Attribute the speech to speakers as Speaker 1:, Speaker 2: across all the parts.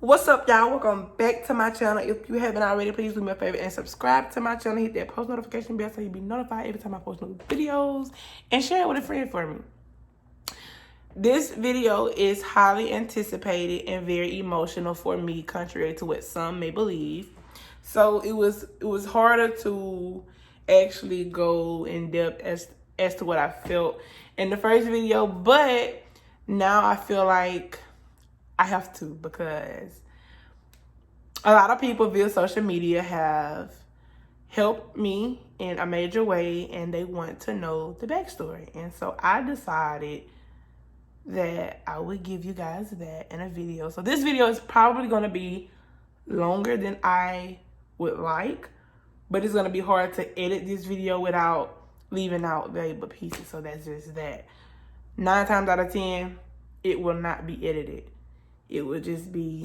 Speaker 1: What's up, y'all? Welcome back to my channel. If you haven't already, please do me a favor and subscribe to my channel. Hit that post notification bell so you'll be notified every time I post new videos, and share it with a friend for me. This video is highly anticipated and very emotional for me, contrary to what some may believe. So it was harder to actually go in depth as to what I felt in the first video, but now I feel like I have to, because a lot of people via social media have helped me in a major way, and they want to know the backstory. And so I decided that I would give you guys that in a video. So this video is probably going to be longer than I would like, but it's going to be hard to edit this video without leaving out valuable pieces. So that's just that. 9 times out of 10, it will not be edited. It will just be...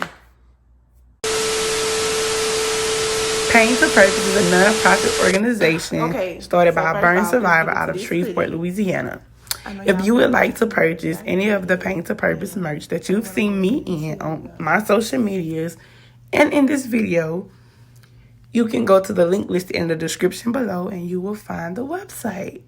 Speaker 1: Pain to Purpose is a non-profit organization started by a burn survivor out of Shreveport, Louisiana. If you would like to purchase any of the Pain to Purpose merch that you've seen me in on my social medias and in this video, you can go to the link listed in the description below and you will find the website.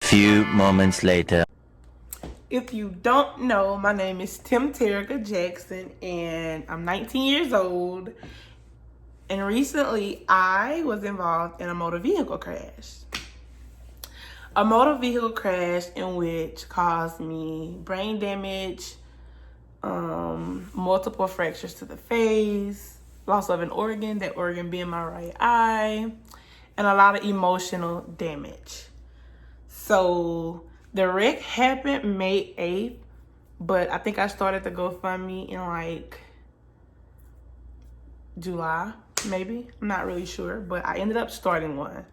Speaker 2: Few moments later.
Speaker 1: If you don't know, my name is Tim Terica Jackson, and I'm 19 years old. And recently, I was involved in a motor vehicle crash. A motor vehicle crash in which caused me brain damage, multiple fractures to the face, loss of an organ, that organ being my right eye, and a lot of emotional damage. So the wreck happened May 8th, but I think I started the GoFundMe in like July, maybe. I'm not really sure, but I ended up starting one.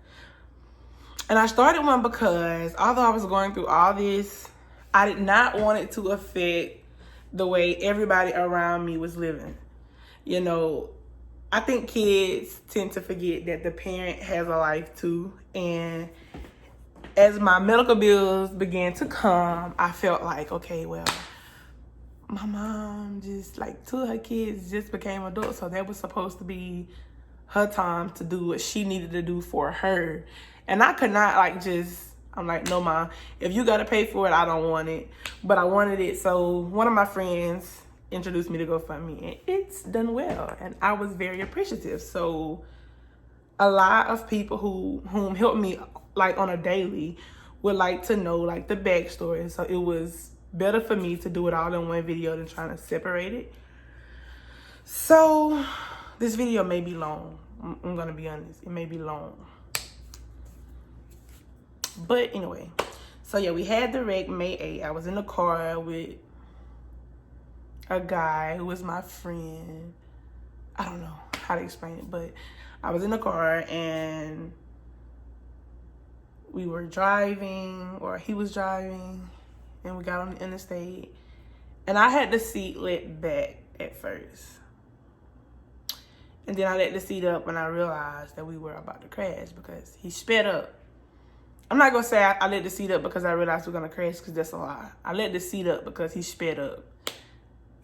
Speaker 1: And I started one because although I was going through all this, I did not want it to affect the way everybody around me was living. You know, I think kids tend to forget that the parent has a life too. And as my medical bills began to come, I felt like, okay, well, my mom just, like, 2 of her kids just became adults, so that was supposed to be her time to do what she needed to do for her. And I could not, like, I'm like, no, Mom, if you gotta pay for it, I don't want it. But I wanted it, so one of my friends introduced me to GoFundMe, and it's done well, and I was very appreciative. So a lot of people whom helped me, like, on a daily would like to know, like, the backstory. So it was better for me to do it all in one video than trying to separate it. So this video may be long. I'm gonna be honest, it may be long. But anyway, so yeah, we had the wreck May 8th. I was in the car with a guy who was my friend. I don't know how to explain it, but I was in the car and we were driving, or he was driving, and we got on the interstate. And I had the seat let back at first. And then I let the seat up when I realized that we were about to crash because he sped up. I'm not going to say I let the seat up because I realized we are going to crash, because that's a lie. I let the seat up because he sped up.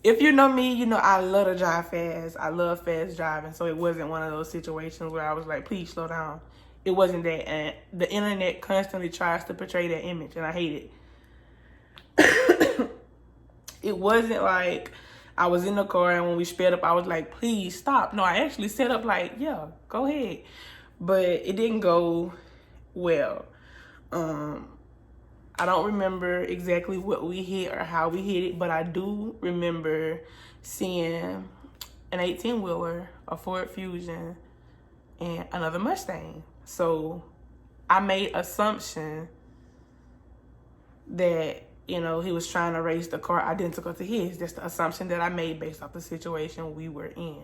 Speaker 1: If you know me, you know I love to drive fast. I love fast driving. So it wasn't one of those situations where I was like, please slow down. It wasn't that. And the internet constantly tries to portray that image, and I hate it. It wasn't like I was in the car and when we sped up, I was like, please stop. No, I actually set up like, yeah, go ahead. But it didn't go well. I don't remember exactly what we hit or how we hit it, but I do remember seeing an 18-wheeler, a Ford Fusion, and another Mustang. So I made assumption that you know, he was trying to race the car identical to his. That's the assumption that I made based off the situation we were in.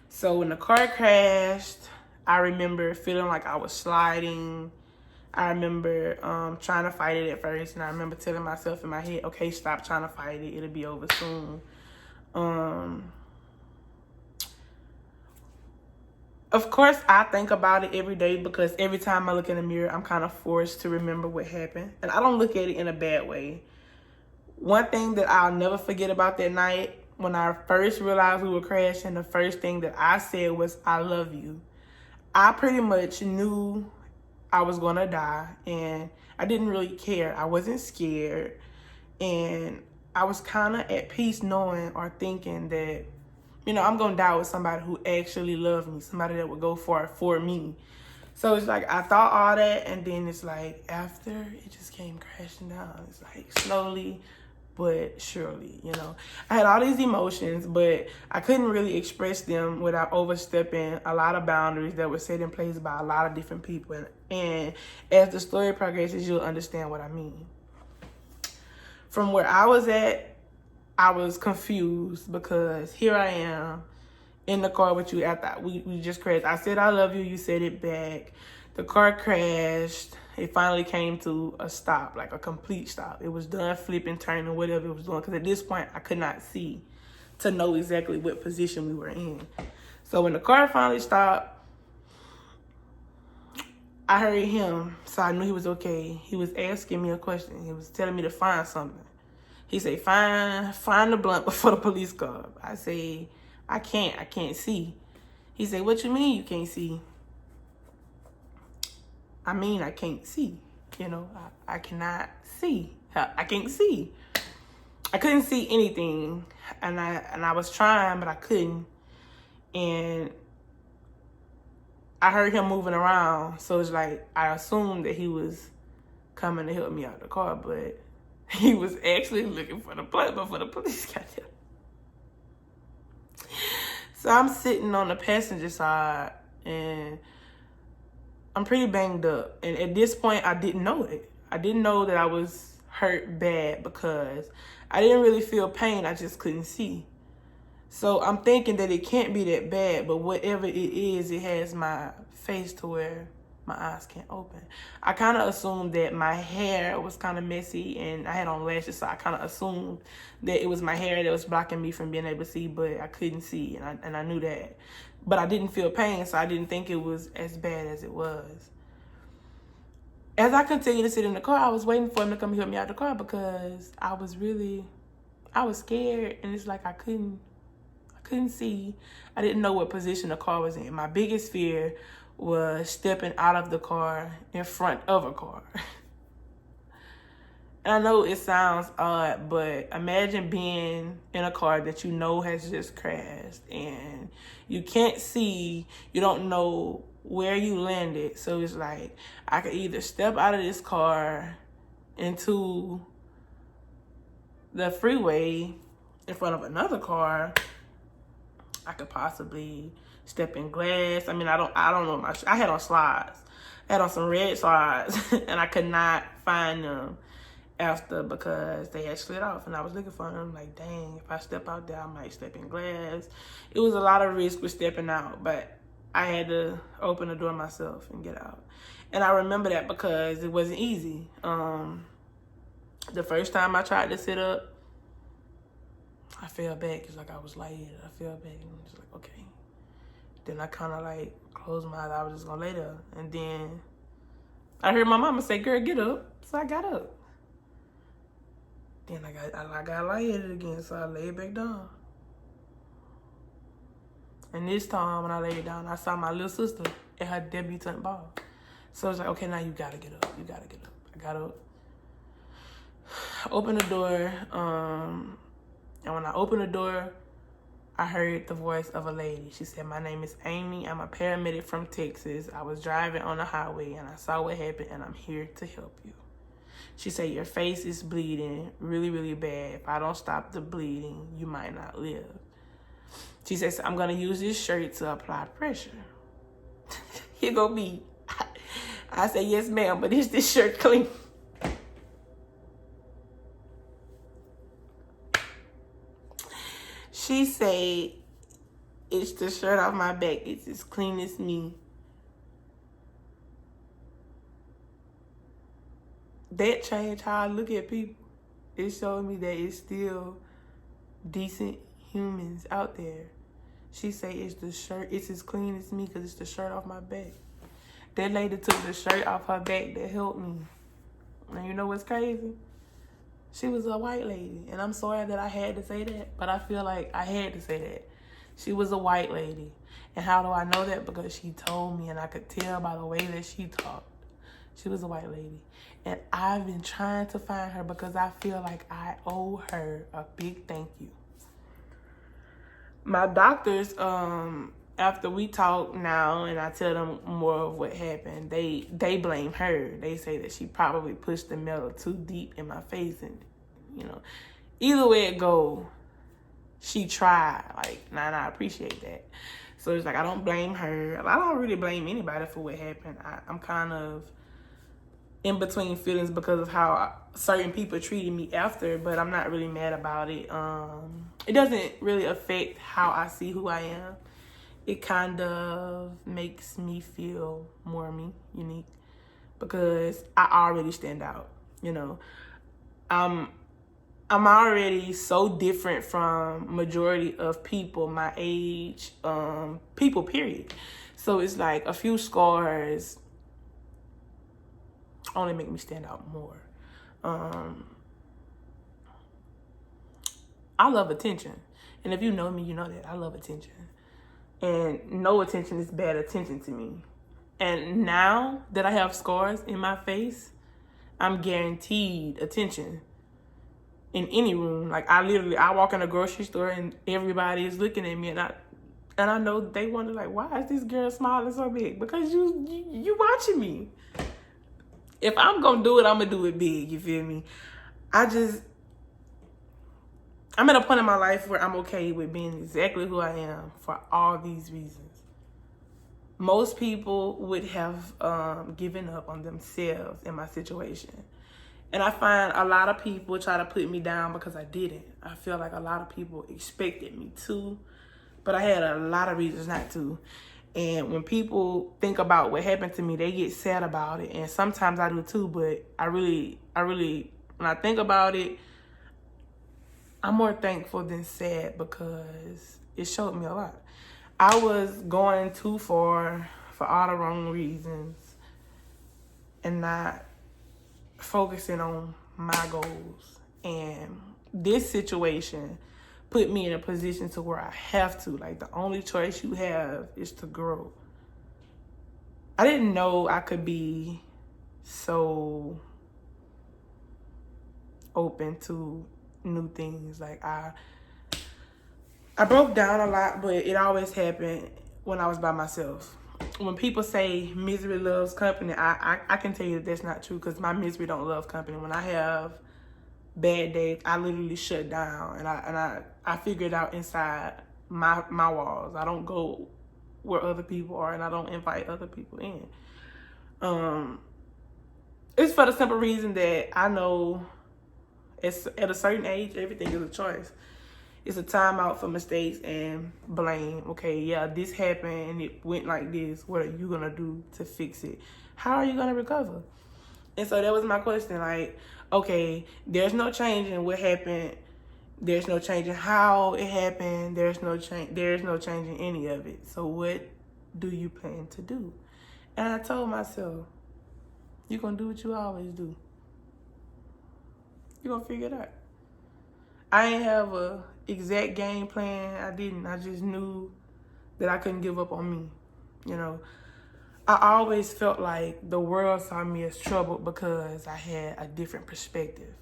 Speaker 1: So when the car crashed, I remember feeling like I was sliding. I remember trying to fight it at first, and I remember telling myself in my head, okay, stop trying to fight it. It'll be over soon. Of course, I think about it every day because every time I look in the mirror, I'm kind of forced to remember what happened. And I don't look at it in a bad way. One thing that I'll never forget about that night, when I first realized we were crashing, the first thing that I said was, I love you. I pretty much knew I was going to die, and I didn't really care. I wasn't scared, and I was kind of at peace knowing or thinking that, you know, I'm going to die with somebody who actually loved me, somebody that would go for me. So it's like I thought all that, and then it's like after it just came crashing down. It's like slowly but surely, you know. I had all these emotions, but I couldn't really express them without overstepping a lot of boundaries that were set in place by a lot of different people. And as the story progresses, you'll understand what I mean. From where I was at, I was confused because here I am in the car with you after we just crashed. I said, I love you. You said it back. The car crashed. It finally came to a stop, like a complete stop. It was done flipping, turning, whatever it was doing. Because at this point, I could not see to know exactly what position we were in. So when the car finally stopped, I heard him, so I knew he was okay. He was asking me a question. He was telling me to find something. He said, find the blunt before the police come. I say, I can't see. He said, what you mean you can't see? I mean, I can't see. You know, I cannot see. I can't see. I couldn't see anything, and I was trying, but I couldn't. And I heard him moving around, so it's like I assumed that he was coming to help me out of the car, but he was actually looking for the blunt before the police got there. So I'm sitting on the passenger side, and I'm pretty banged up. And at this point, I didn't know it. I didn't know that I was hurt bad because I didn't really feel pain. I just couldn't see. So I'm thinking that it can't be that bad, but whatever it is, it has my face to where my eyes can't open. I kind of assumed that my hair was kind of messy, and I had on lashes, so I kind of assumed that it was my hair that was blocking me from being able to see, but I couldn't see, and I knew that. But I didn't feel pain, so I didn't think it was as bad as it was. As I continued to sit in the car, I was waiting for him to come help me out of the car because I was scared, and it's like I couldn't see. I didn't know what position the car was in. My biggest fear was stepping out of the car in front of a car. And I know it sounds odd, but imagine being in a car that you know has just crashed and you can't see, you don't know where you landed. So it's like I could either step out of this car into the freeway in front of another car. I could possibly step in glass. I mean, I don't know. I had on slides. I had on some red slides, and I could not find them after because they had slid off, and I was looking for them. Like, dang, if I step out there, I might step in glass. It was a lot of risk with stepping out, but I had to open the door myself and get out. And I remember that because it wasn't easy. The first time I tried to sit up, I fell back. It's like I was lightheaded. I fell back and I was like, okay. Then I kind of like closed my eyes. I was just gonna lay there. And then I heard my mama say, girl, get up. So I got up. Then I got lightheaded again, so I laid back down. And this time when I laid down, I saw my little sister at her debutante ball. So I was like, okay, now you gotta get up. You gotta get up. I got up. Opened the door. And when I opened the door, I heard the voice of a lady. She said, my name is Amy. I'm a paramedic from Texas. I was driving on the highway and I saw what happened and I'm here to help you. She said, your face is bleeding really, really bad. If I don't stop the bleeding, you might not live. She says, I'm going to use this shirt to apply pressure. Here go me. I said, yes, ma'am, but is this shirt clean? She say, it's the shirt off my back. It's as clean as me. That changed how I look at people. It showed me that it's still decent humans out there. She say it's the shirt, it's as clean as me because it's the shirt off my back. That lady took the shirt off her back that helped me. And you know what's crazy? She was a white lady. And I'm sorry that I had to say that, but I feel like I had to say that. She was a white lady. And how do I know that? Because she told me, and I could tell by the way that she talked. She was a white lady. And I've been trying to find her because I feel like I owe her a big thank you. My doctors, after we talk now and I tell them more of what happened, they blame her. They say that she probably pushed the metal too deep in my face. And, you know, either way it go, she tried. Like, and I appreciate that. So it's like, I don't blame her. I don't really blame anybody for what happened. I'm kind of in between feelings because of how certain people treated me after, but I'm not really mad about it. It doesn't really affect how I see who I am. It kind of makes me feel more me, unique, because I already stand out. You know, I'm already so different from majority of people my age, people, period. So it's like a few scars only make me stand out more. I love attention. And if you know me, you know that I love attention. And no attention is bad attention to me. And now that I have scars in my face, I'm guaranteed attention in any room. Like I walk in a grocery store and everybody is looking at me, and I know they wonder, like, why is this girl smiling so big? Because you watching me. If I'm gonna do it, I'm gonna do it big, you feel me? I'm at a point in my life where I'm okay with being exactly who I am for all these reasons. Most people would have given up on themselves in my situation. And I find a lot of people try to put me down because I didn't. I feel like a lot of people expected me to, but I had a lot of reasons not to. And when people think about what happened to me, they get sad about it. And sometimes I do too, but I really, when I think about it, I'm more thankful than sad because it showed me a lot. I was going too far for all the wrong reasons and not focusing on my goals. And this situation put me in a position to where I have to. Like, the only choice you have is to grow. I didn't know I could be so open to new things. Like, I broke down a lot, but it always happened when I was by myself. When people say misery loves company, I can tell you that that's not true, because my misery don't love company. When I have bad days, I literally shut down, and I figure it out inside my walls. I don't go where other people are, and I don't invite other people in. It's for the simple reason that I know it's at a certain age, everything is a choice. It's a time out for mistakes and blame. Okay, yeah, this happened and it went like this. What are you gonna do to fix it? How are you gonna recover? And so that was my question. Like, okay, there's no change in what happened. There's no change in how it happened. There's no change in any of it. So what do you plan to do? And I told myself, you're gonna do what you always do. You're gonna figure it out. I didn't have a exact game plan. I didn't. I just knew that I couldn't give up on me. You know, I always felt like the world saw me as troubled because I had a different perspective.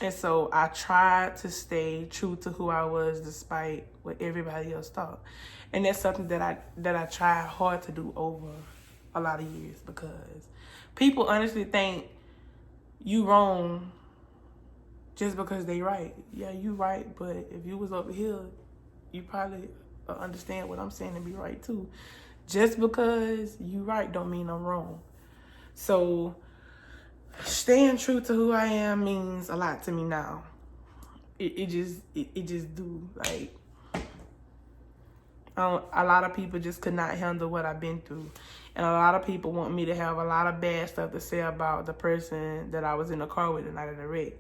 Speaker 1: And so I tried to stay true to who I was despite what everybody else thought. And that's something that I tried hard to do over a lot of years, because people honestly think you wrong just because they right. Yeah, you right, but if you was over here, you probably understand what I'm saying and be right too. Just because you right don't mean I'm wrong. So staying true to who I am means a lot to me now. it just do. Like, a lot of people just could not handle what I've been through. And a lot of people want me to have a lot of bad stuff to say about the person that I was in the car with the night of the wreck.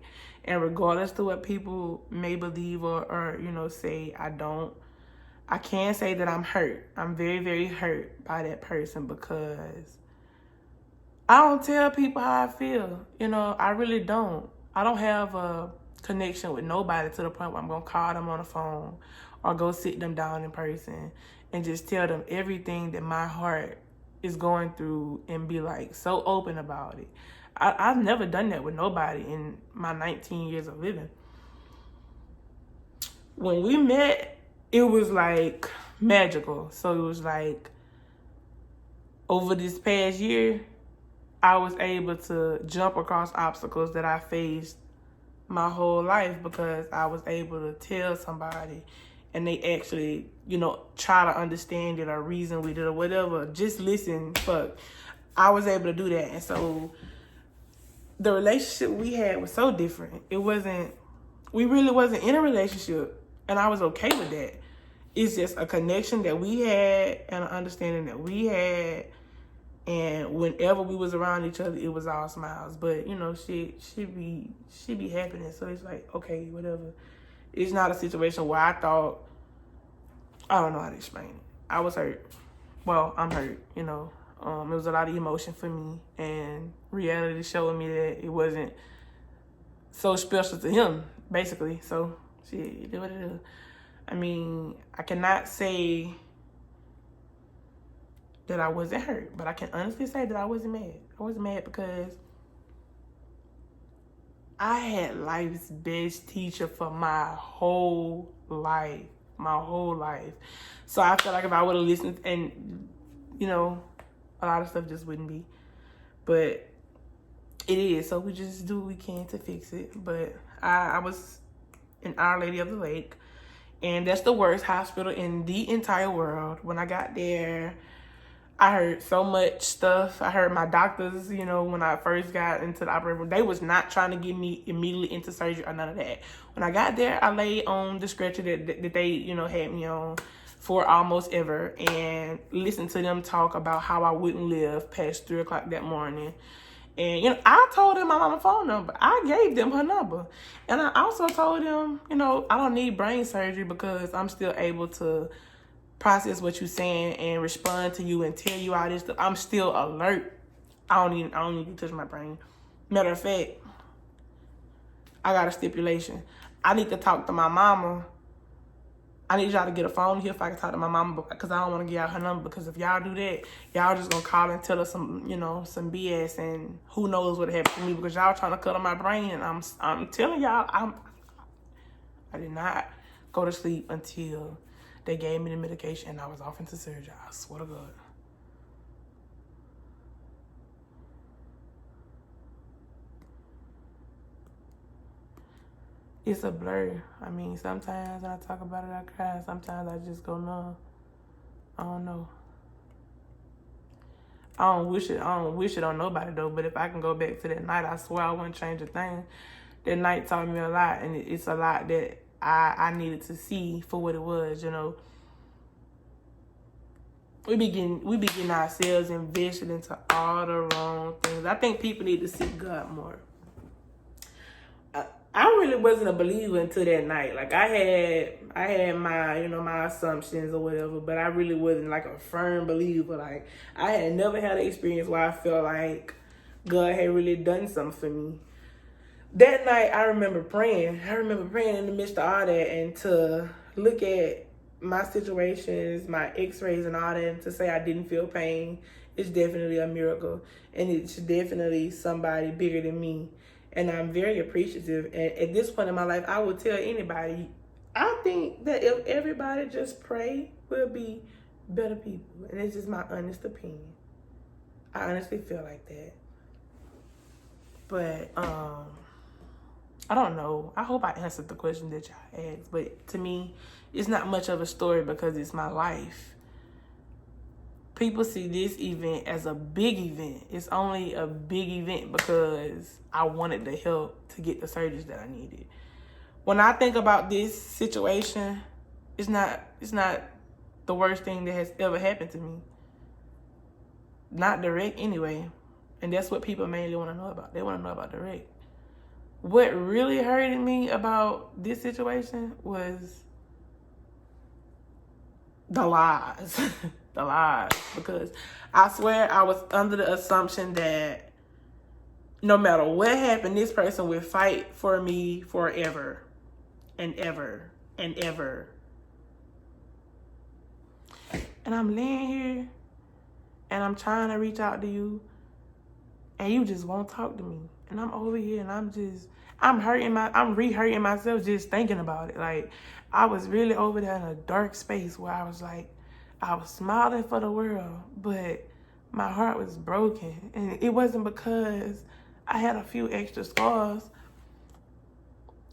Speaker 1: And regardless to what people may believe or say, I can say that I'm hurt. I'm very, very hurt by that person because I don't tell people how I feel. I really don't. I don't have a connection with nobody to the point where I'm going to call them on the phone or go sit them down in person and just tell them everything that my heart is going through and be like so open about it. I've never done that with nobody in my 19 years of living. When we met, it was like magical. So it was like over this past year, I was able to jump across obstacles that I faced my whole life because I was able to tell somebody and they actually, try to understand it or reason with it or whatever. Just listen, fuck. I was able to do that. And so the relationship we had was so different. We really wasn't in a relationship, and I was okay with that. It's just a connection that we had and an understanding that we had. And whenever we was around each other, it was all smiles. But, she be happening. So it's like, okay, whatever. It's not a situation where I thought, I don't know how to explain it. I was hurt. Well, I'm hurt, It was a lot of emotion for me. And reality showed me that it wasn't so special to him, basically. So, shit, it is what it is. I mean, I cannot say that I wasn't hurt, but I can honestly say that I wasn't mad. I wasn't mad because I had life's best teacher for my whole life. So I feel like if I would have listened and, a lot of stuff just wouldn't be. But it is, so we just do what we can to fix it. But I was in Our Lady of the Lake, and that's the worst hospital in the entire world. When I got there, I heard so much stuff. I heard my doctors, when I first got into the operating room, they was not trying to get me immediately into surgery or none of that. When I got there, I laid on the stretcher that they, had me on for almost ever and listened to them talk about how I wouldn't live past 3 o'clock that morning. And, I told them my mama's phone number. I gave them her number. And I also told them, I don't need brain surgery because I'm still able to process what you're saying and respond to you and tell you all this stuff. I'm still alert. I don't need to touch my brain. Matter of fact, I got a stipulation. I need to talk to my mama. I need y'all to get a phone here if I can talk to my mama because I don't want to give out her number, because if y'all do that, y'all just gonna call and tell her some BS, and who knows what happened to me because y'all trying to cut on my brain. And I'm telling y'all, I did not go to sleep until they gave me the medication and I was off into surgery. I swear to God. It's a blur. I mean, sometimes when I talk about it, I cry. Sometimes I just go numb. I don't know. I don't wish it on nobody though. But if I can go back to that night, I swear I wouldn't change a thing. That night taught me a lot, and it's a lot that I needed to see for what it was. We be getting ourselves invested into all the wrong things. I think people need to seek God more. I really wasn't a believer until that night. Like I had my my assumptions or whatever, but I really wasn't like a firm believer. Like I had never had an experience where I felt like God had really done something for me. That night I remember praying. In the midst of all that, and to look at my situations, my x-rays and all that, and to say I didn't feel pain, it's definitely a miracle. And it's definitely somebody bigger than me. And I'm very appreciative. And at this point in my life, I would tell anybody, I think that if everybody just pray, we'll be better people. And it's just my honest opinion. I honestly feel like that. But I don't know. I hope I answered the question that y'all asked. But to me, it's not much of a story because it's my life. People see this event as a big event. It's only a big event because I wanted the help to get the surgeries that I needed. when I think about this situation, it's not the worst thing that has ever happened to me. Not direct anyway. And that's what people mainly want to know about. They want to know about direct. What really hurted me about this situation was the lies. The lies. Because I swear I was under the assumption that no matter what happened, this person would fight for me forever and ever and ever. And I'm laying here and I'm trying to reach out to you and you just won't talk to me. And I'm over here and I'm re-hurting myself just thinking about it. Like, I was really over there in a dark space where I was like, I was smiling for the world, but my heart was broken. And it wasn't because I had a few extra scars.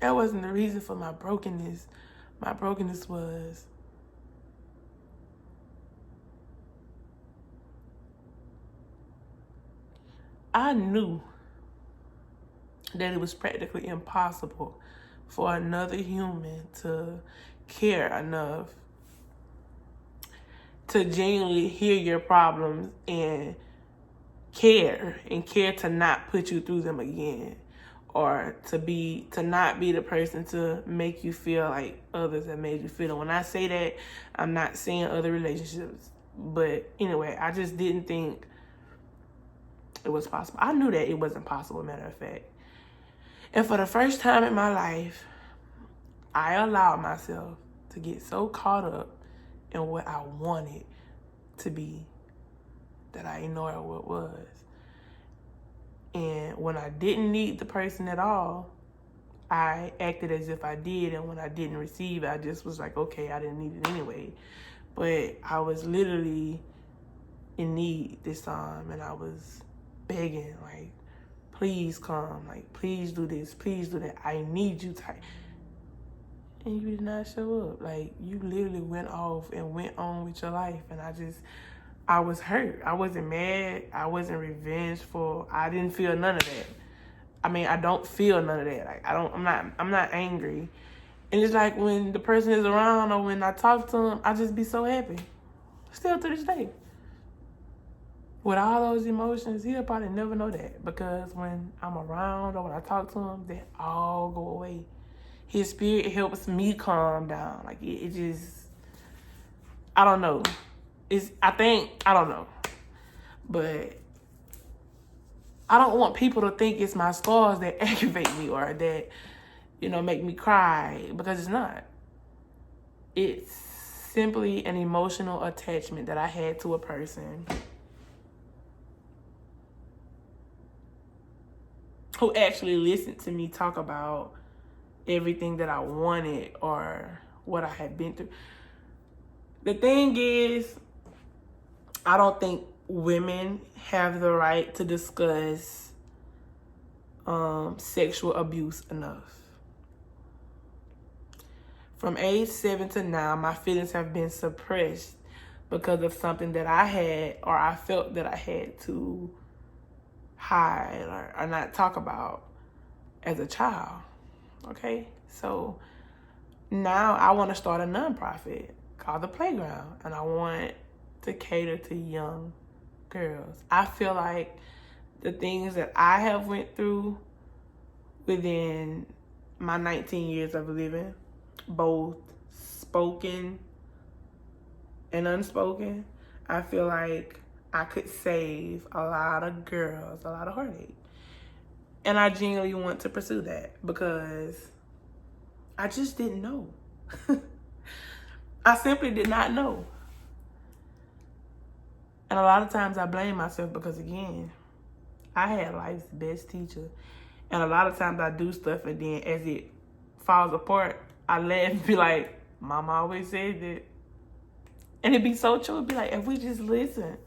Speaker 1: That wasn't the reason for my brokenness. My brokenness was I knew that it was practically impossible for another human to care enough to genuinely hear your problems and care to not put you through them again, or to not be the person to make you feel like others have made you feel. And when I say that, I'm not saying other relationships, but anyway, I just didn't think it was possible. I knew that it wasn't possible, matter of fact. And for the first time in my life, I allowed myself to get so caught up in what I wanted to be that I ignored what was. And when I didn't need the person at all, I acted as if I did. And when I didn't receive it, I just was like, okay, I didn't need it anyway. But I was literally in need this time, and I was begging, like, please come, like, please do this, please do that, I need you tight. And you did not show up. Like, you literally went off and went on with your life. And I was hurt. I wasn't mad. I wasn't revengeful. I didn't feel none of that. I mean, I don't feel none of that. Like, I'm not angry. And it's like when the person is around or when I talk to them, I just be so happy. Still to this day. With all those emotions, he'll probably never know that, because when I'm around or when I talk to him, they all go away. His spirit helps me calm down. Like, it just, I don't know. I don't know. But I don't want people to think it's my scars that aggravate me or that, make me cry, because it's not. It's simply an emotional attachment that I had to a person who actually listened to me talk about everything that I wanted or what I had been through. The thing is, I don't think women have the right to discuss sexual abuse enough. From age 7 to now, my feelings have been suppressed because of something that I had, or I felt that I had to hide or not talk about as a child. Okay? So now I want to start a nonprofit called The Playground, and I want to cater to young girls. I feel like the things that I have went through within my 19 years of living, both spoken and unspoken, I feel like I could save a lot of girls a lot of heartache. And I genuinely want to pursue that because I just didn't know. I simply did not know. And a lot of times I blame myself because, again, I had life's best teacher. And a lot of times I do stuff and then as it falls apart, I laugh and be like, Mama always said that. And it'd be so true. It'd be like, if we just listen,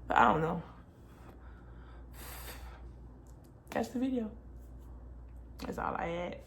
Speaker 1: But I don't know. Catch the video. That's all I had.